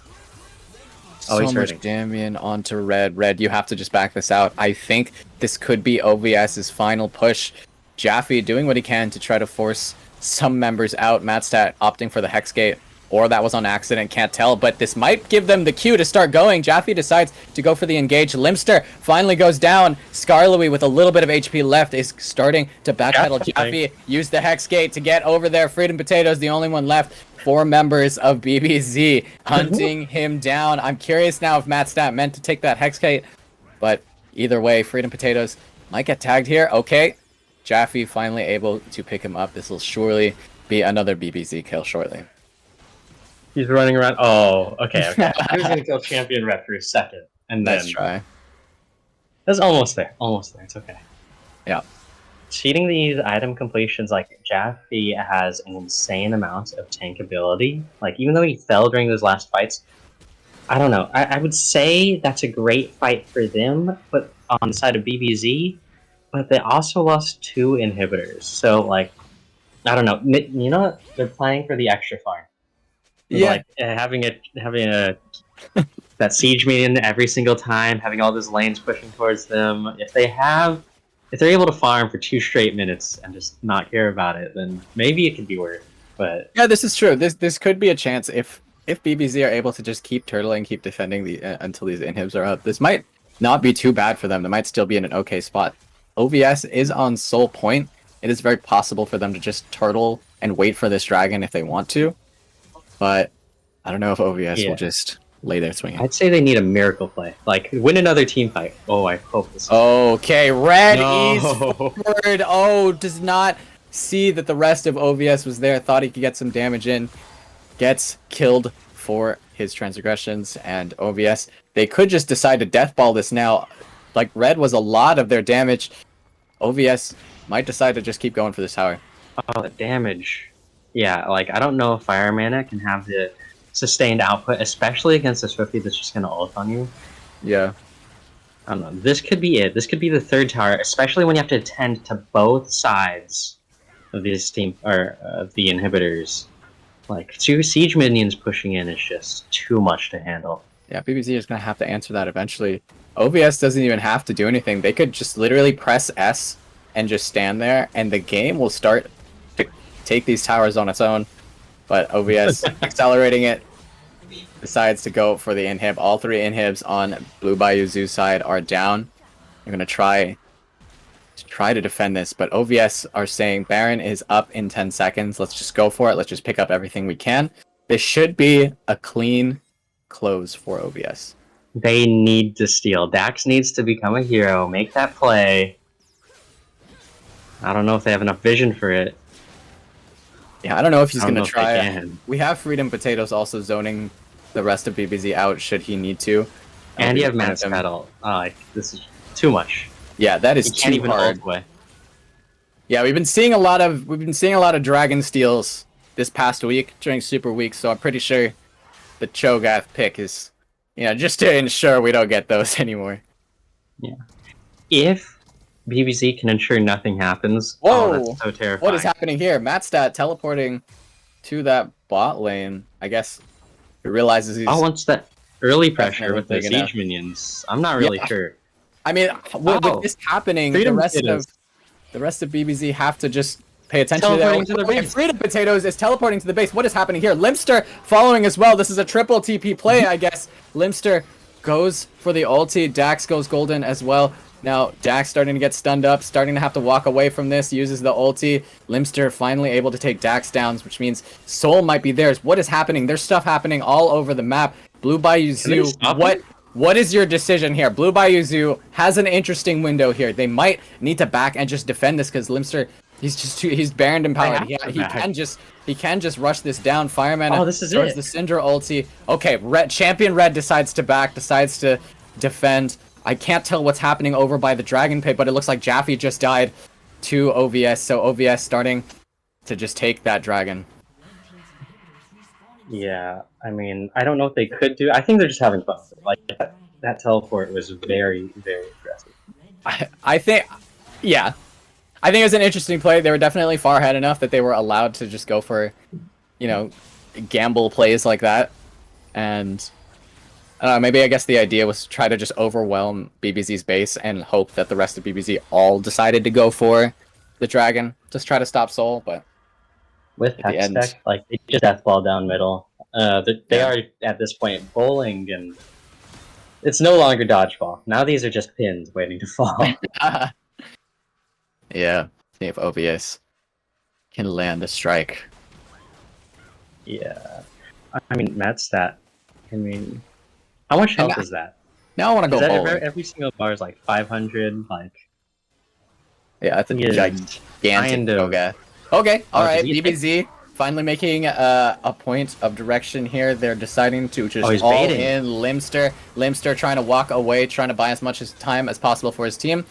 Oh, so he's much hurting. damage onto Red. Red, you have to just back this out. I think this could be OVS's final push. Jaffe doing what he can to try to force some members out. Matstat opting for the Hex Gate, or that was on accident, can't tell. But this might give them the cue to start going. Jaffe decides to go for the engage. Limster finally goes down. Skarloey, with a little bit of HP left, is starting to backpedal. Jaffe used the Hex Gate to get over there. Freedom Potatoes, the only one left. 4 members of BBZ hunting him down. I'm curious now if Matstat meant to take that Hex Gate, but either way, Freedom Potatoes might get tagged here. Okay, Jaffe finally able to pick him up. This will surely be another BBZ kill shortly. He's running around. Oh, okay. He was gonna kill Champion Red for a second, and then Nice try. that's almost there. Almost there. It's okay. Yeah. Cheating these item completions, like Jaffe has an insane amount of tank ability. Like even though he fell during those last fights, I don't know. I would say that's a great fight for them, but on the side of BBZ, but they also lost 2 inhibitors. So like, I don't know. You know what? They're playing for the extra farm. Yeah. Like having a that siege minion every single time, having all those lanes pushing towards them. If they're able to farm for 2 straight minutes and just not care about it, then maybe it could be worth. But Yeah, this is true. This could be a chance if BBZ are able to just keep turtling, keep defending the until these inhibs are up. This might not be too bad for them. They might still be in an okay spot. OVS is on Soul Point. It is very possible for them to just turtle and wait for this dragon if they want to. But I don't know if OVS will just lay their swing. I'd say they need a miracle play. Like, win another team fight. Oh, I hope this is... Okay, Red ease No. forward. Oh, does not see that the rest of OVS was there. Thought he could get some damage in. Gets killed for his transgressions. And OVS, they could just decide to deathball this now. Like, Red was a lot of their damage. OVS might decide to just keep going for this tower. Oh, the damage. Yeah, like, I don't know if Fire Mana can have the sustained output, especially against a Swifty that's just gonna ult on you. Yeah. I don't know. This could be it. This could be the 3rd tower, especially when you have to attend to both sides of these team or of the inhibitors. Like 2 siege minions pushing in is just too much to handle. Yeah, BBZ is gonna have to answer that eventually. OVS doesn't even have to do anything. They could just literally press S and just stand there, and the game will start to take these towers on its own. But OVS accelerating it, decides to go for the inhib. All 3 inhibs on Blue Bayou Zoo's side are down. They're gonna try to defend this, but OVS are saying Baron is up in 10 seconds. Let's just go for it. Let's just pick up everything we can. This should be a clean close for OVS. They need to steal. Dax needs to become a hero, make that play. I don't know if they have enough vision for it. Yeah, I don't know if he's gonna if they try. can. We have Freedom Potatoes also zoning the rest of BBZ out should he need to. And you have Matt's pedal. This is too much. Yeah, that is You can't too even hard. ult away. Yeah, we've been seeing a lot of dragon steals this past week during Super Week, so I'm pretty sure the Cho'Gath pick is, just to ensure we don't get those anymore. Yeah. If BBZ can ensure nothing happens, Whoa! that's so terrifying. What is happening here? Matstat teleporting to that bot lane. I guess he realizes he's... Oh, once that early pressure with the big siege enough. minions. I'm not really sure. I mean, with this happening, the rest of BBZ have to just pay attention to their base. Freedom Potatoes is teleporting to the base. What is happening here? Limster following as well. This is a triple TP play, I guess. Limster goes for the ulti. Dax goes golden as well. Now, Dax starting to get stunned up, starting to have to walk away from this, uses the ulti. Limster finally able to take Dax down, which means Soul might be theirs. What is happening? There's stuff happening all over the map. Blue Bayou Zoo, what is your decision here? Blue Bayou Zoo has an interesting window here. They might need to back and just defend this because Limster, he's Baron empowered. He can just rush this down. Fireman. Oh, this is it. The Syndra ulti. Okay, Champion Red decides to back, decides to defend. I can't tell what's happening over by the Dragon Pit, but it looks like Jaffe just died to OVS, so OVS starting to just take that dragon. Yeah, I mean, I don't know what they could do. I think they're just having fun. Like, that teleport was very, very aggressive. I think, yeah. I think it was an interesting play. They were definitely far ahead enough that they were allowed to just go for, you know, gamble plays like that. And maybe I guess the idea was to try to just overwhelm BBZ's base and hope that the rest of BBZ all decided to go for the dragon. Just try to stop Soul, but with at the Hex end, Tech, like they just deathball down middle. They yeah. are at this point bowling, and it's no longer dodgeball. Now these are just pins waiting to fall. Yeah, see if OVS can land a strike. Yeah, I mean Matt's stat. I mean, how much health is that? Now I want to go bowling. Every single bar is like 500. Like, yeah, that's a gigantic Cho'Gath. Okay, all right, BBZ finally making a point of direction here. They're deciding to just all baiting. in Limster. Limster trying to walk away, trying to buy as much time as possible for his team.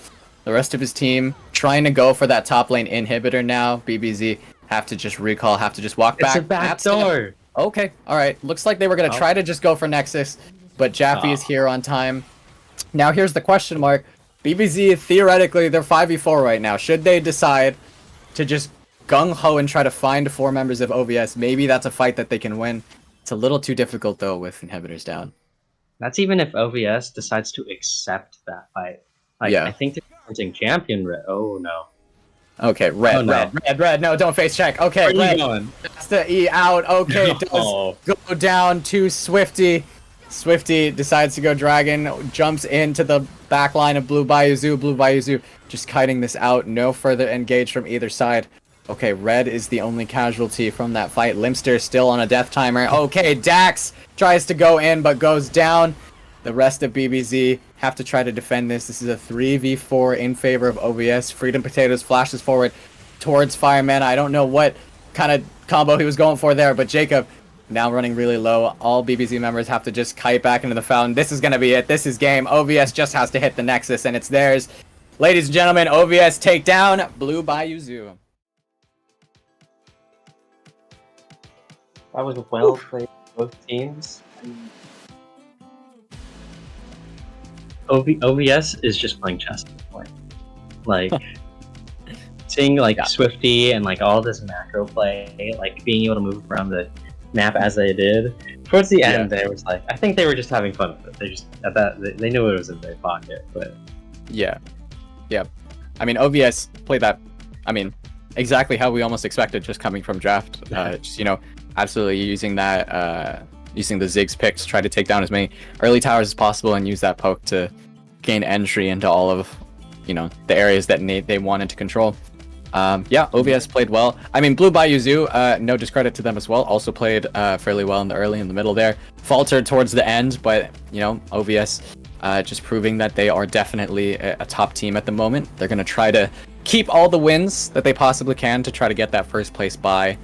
The rest of his team trying to go for that top lane inhibitor now. BBZ have to just recall, have to just walk back. It's a back door. Okay, all right. Looks like they were going to try to just go for Nexus, but Jaffe is here on time. Now here's the question mark. BBZ, theoretically, they're 5v4 right now. Should they decide to just gung-ho and try to find 4 members of OVS, maybe that's a fight that they can win. It's a little too difficult, though, with inhibitors down. That's even if OVS decides to accept that fight. Like, yeah. I think they're counting champion red. Oh, no. Okay, red. No, don't face check. Okay, Where are red. you going? That's the E out. Okay, it does go down to Swifty. Swifty decides to go dragon, jumps into the back line of Blue Bayou. Blue Bayou just kiting this out. No further engage from either side. Okay, red is the only casualty from that fight. Limster still on a death timer. Okay, Dax tries to go in but goes down. The rest of BBZ have to try to defend this. This is a 3v4 in favor of OVS. Freedom Potatoes flashes forward towards Fireman. I don't know what kind of combo he was going for there, but Jacob now running really low. All BBZ members have to just kite back into the fountain. This is going to be it. This is game. OVS just has to hit the Nexus, and it's theirs. Ladies and gentlemen, OVS take down Blue Bayou Zoo. That was well played, both teams. OVS is just playing chess at this point. Like, seeing like Swifty and like all this macro play, like being able to move around the map as they did. Towards the end, they was like, I think they were just having fun with it. They just they knew it was in their pocket, but yeah. I mean, OVS played that. I mean, exactly how we almost expected, just coming from draft. Just absolutely using that. Using the Ziggs pick to try to take down as many early towers as possible and use that poke to gain entry into all of, the areas that they wanted to control. OVS played well. I mean, Blue Bayou Zoo, no discredit to them as well, also played fairly well in the early and the middle there. Faltered towards the end, but, OVS just proving that they are definitely a top team at the moment. They're going to try to keep all the wins that they possibly can to try to get that first place bye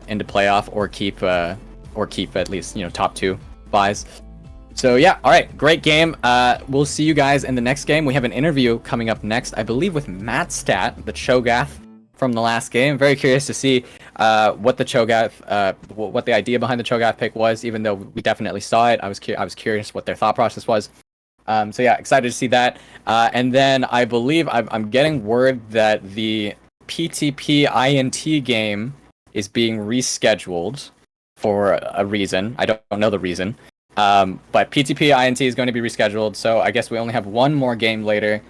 into playoff or keep at least, top 2 buys. So yeah, all right, great game. We'll see you guys in the next game. We have an interview coming up next, I believe, with Matt Stat, the Cho'Gath from the last game. Very curious to see what the Cho'Gath, what the idea behind the Cho'Gath pick was. Even though we definitely saw it, I was curious what their thought process was. So yeah, excited to see that. And then I believe I'm getting word that the PTP INT game is being rescheduled for a reason. I don't know the reason. But PTP INT is going to be rescheduled, so I guess we only have one more game later,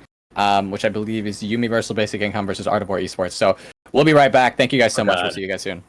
which I believe is Universal Basic Income versus Art of War Esports. So we'll be right back. Thank you guys so much. We'll see you guys soon.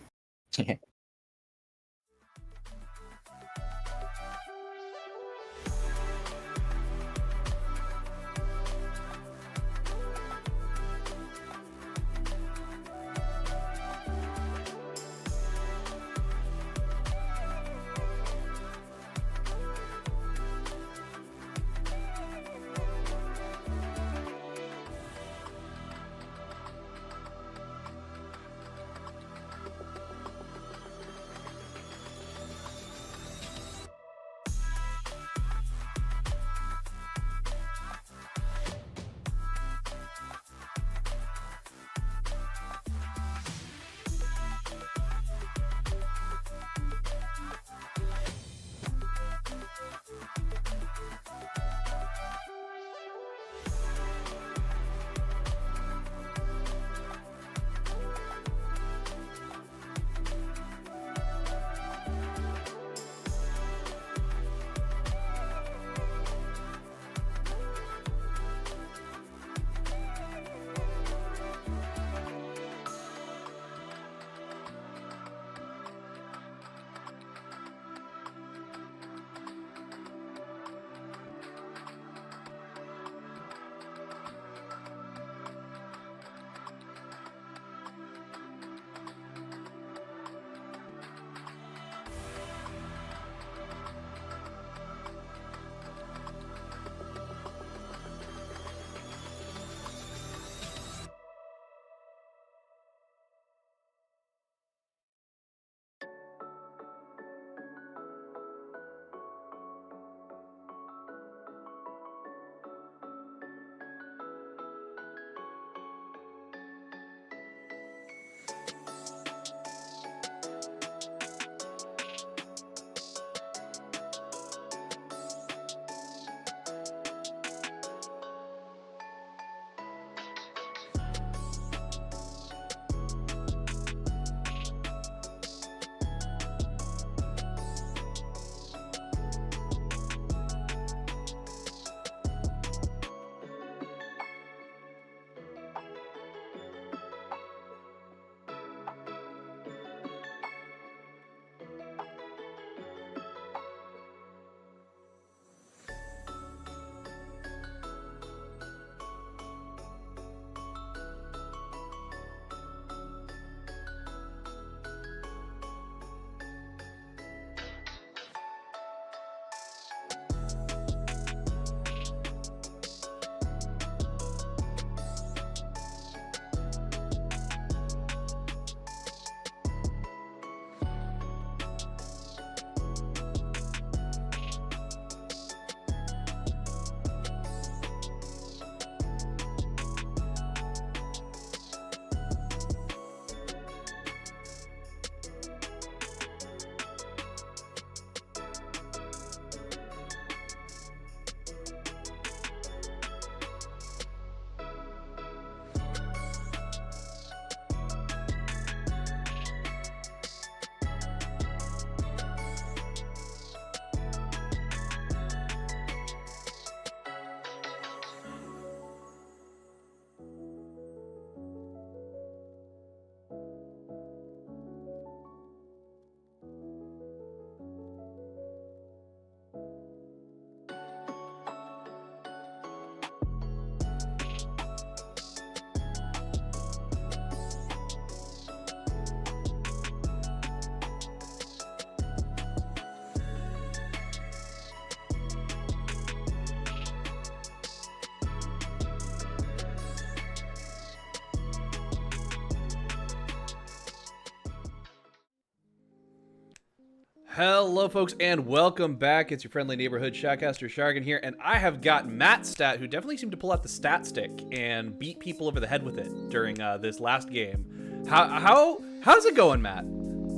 Hello, folks, and welcome back. It's your friendly neighborhood Shackcaster Shargan here, and I have got Matt Stat, who definitely seemed to pull out the stat stick and beat people over the head with it during this last game. How's it going, Matt?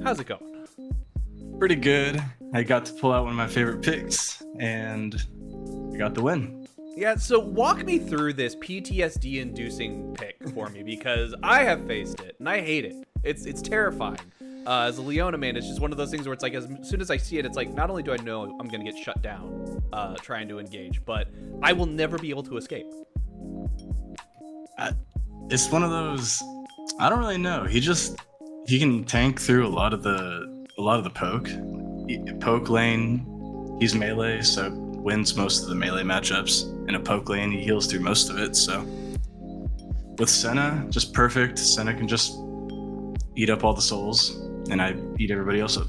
How's it going? Pretty good. I got to pull out one of my favorite picks, and I got the win. Yeah, so walk me through this PTSD-inducing pick for me, because I have faced it, and I hate it. It's terrifying. As a Leona man, it's just one of those things where it's like, as soon as I see it, it's like, not only do I know I'm going to get shut down trying to engage, but I will never be able to escape. It's one of those, I don't really know. He can tank through a lot of the poke lane. He's melee, so wins most of the melee matchups. In a poke lane, he heals through most of it. So with Senna, just perfect. Senna can just eat up all the souls, and I eat everybody else up.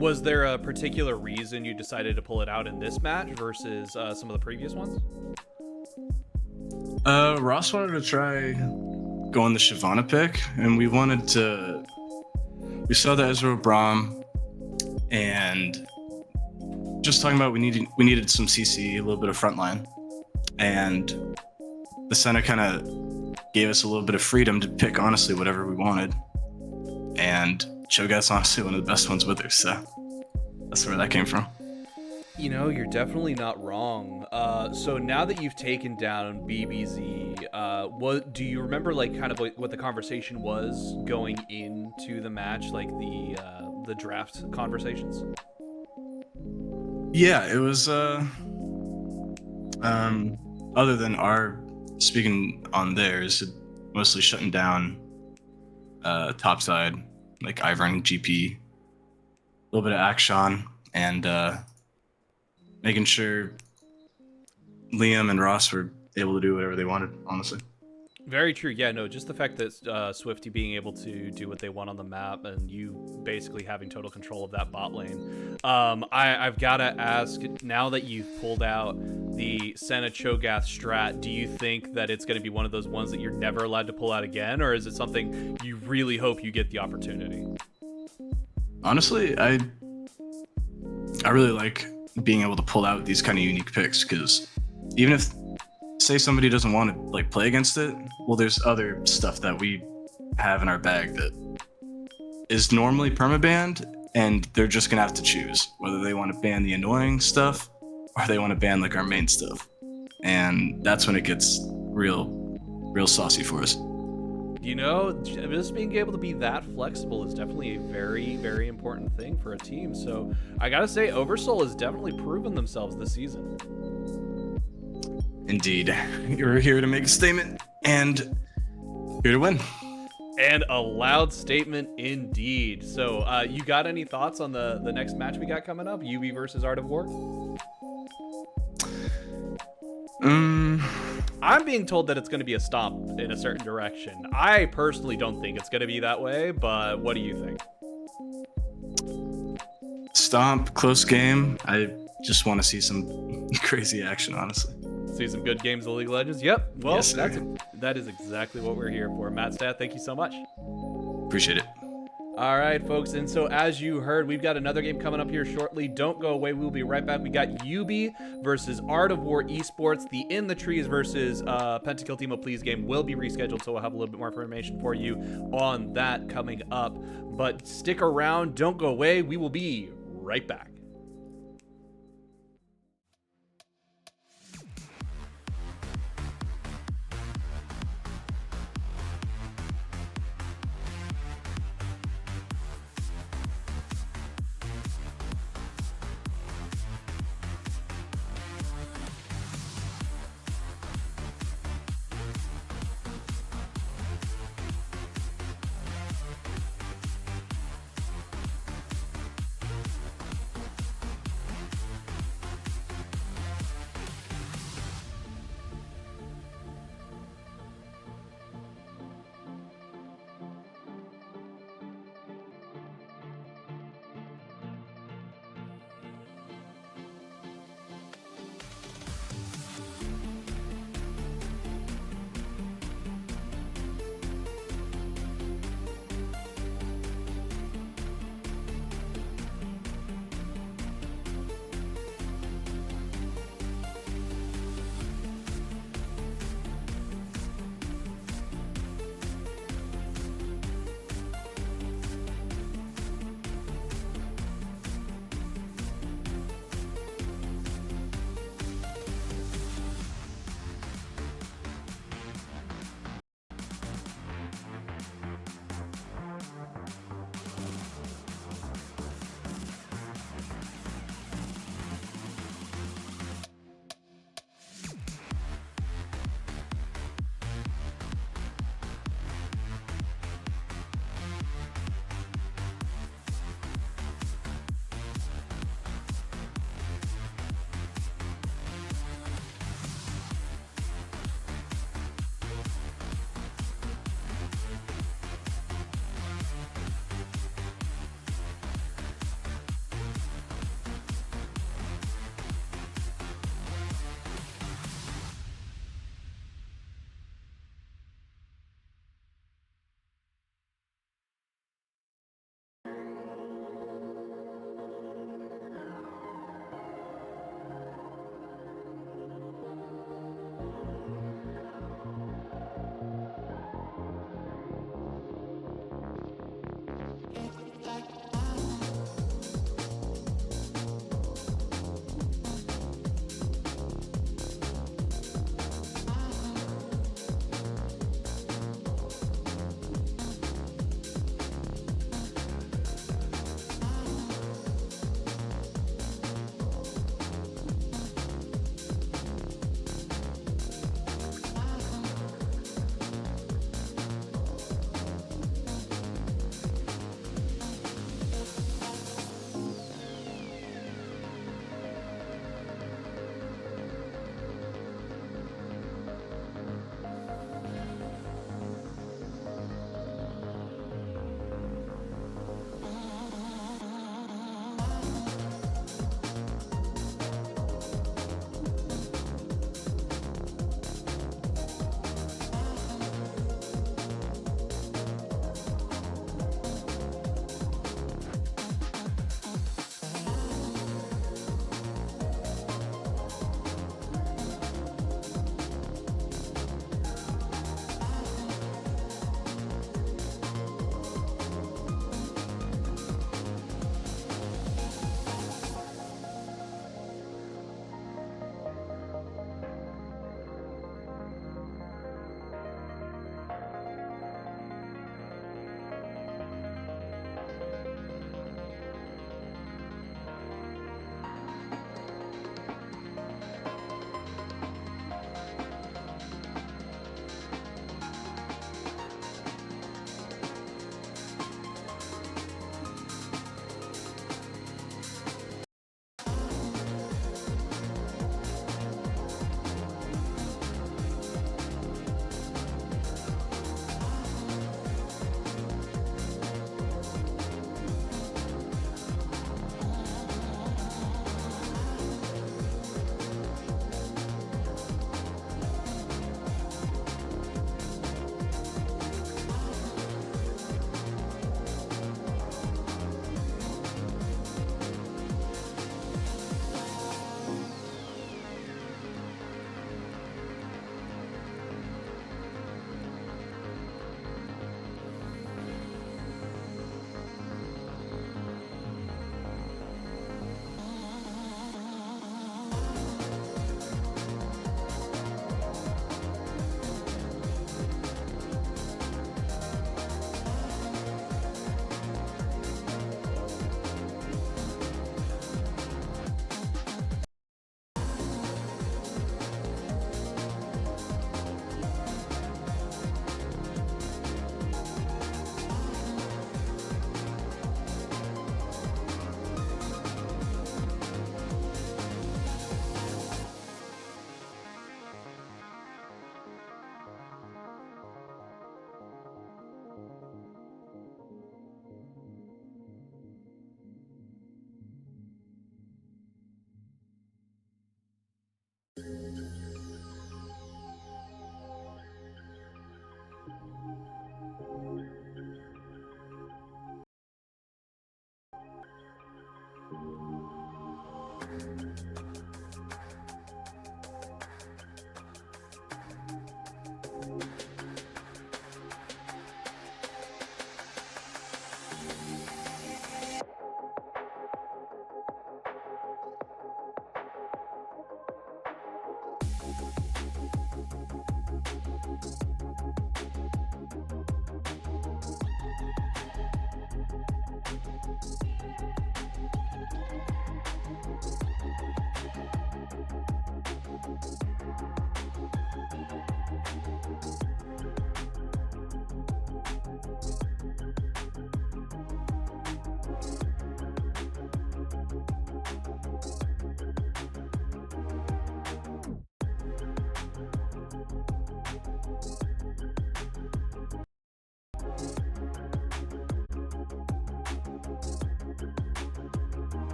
Was there a particular reason you decided to pull it out in this match versus some of the previous ones? Ross wanted to try going the Shyvana pick, and we saw the Ezreal Braum, and just talking about we needed some CC, a little bit of frontline, and the Senna kind of gave us a little bit of freedom to pick honestly whatever we wanted, and Cho'Gath's honestly one of the best ones with her, so that's where that came from. You know, you're definitely not wrong. So now that you've taken down BBZ, what do you remember, like, kind of what the conversation was going into the match, like the draft conversations? Yeah, it was other than our speaking on theirs, mostly shutting down topside, like Ivern, GP, a little bit of Akshan, and making sure Liam and Ross were able to do whatever they wanted, honestly. Very true. Yeah, no, just the fact that Swifty being able to do what they want on the map and you basically having total control of that bot lane. I've got to ask, now that you've pulled out the Senna Cho'Gath strat, do you think that it's going to be one of those ones that you're never allowed to pull out again, or is it something you really hope you get the opportunity? Honestly, I really like being able to pull out these kind of unique picks, because even if, say, somebody doesn't want to like play against it, well, there's other stuff that we have in our bag that is normally permabanned, and they're just gonna have to choose whether they want to ban the annoying stuff or they want to ban like our main stuff, and that's when it gets real saucy for us. You know, just being able to be that flexible is definitely a very, very important thing for a team. So I gotta say, Oversoul has definitely proven themselves this season. Indeed. You're here to make a statement and here to win. And a loud statement indeed. So you got any thoughts on the next match we got coming up? UB versus Art of War? I'm being told that it's going to be a stomp in a certain direction. I personally don't think it's going to be that way, but what do you think? Stomp, close game. I just want to see some crazy action, honestly. See some good games of League of Legends? Yep. Well, Yes, that is exactly what we're here for. Matt Stat, thank you so much. Appreciate it. All right, folks, and so as you heard, we've got another game coming up here shortly. Don't go away. We'll be right back. We got UB versus Art of War Esports. The In the Trees versus Pentakill Team of Please game will be rescheduled, so we'll have a little bit more information for you on that coming up. But stick around. Don't go away. We will be right back.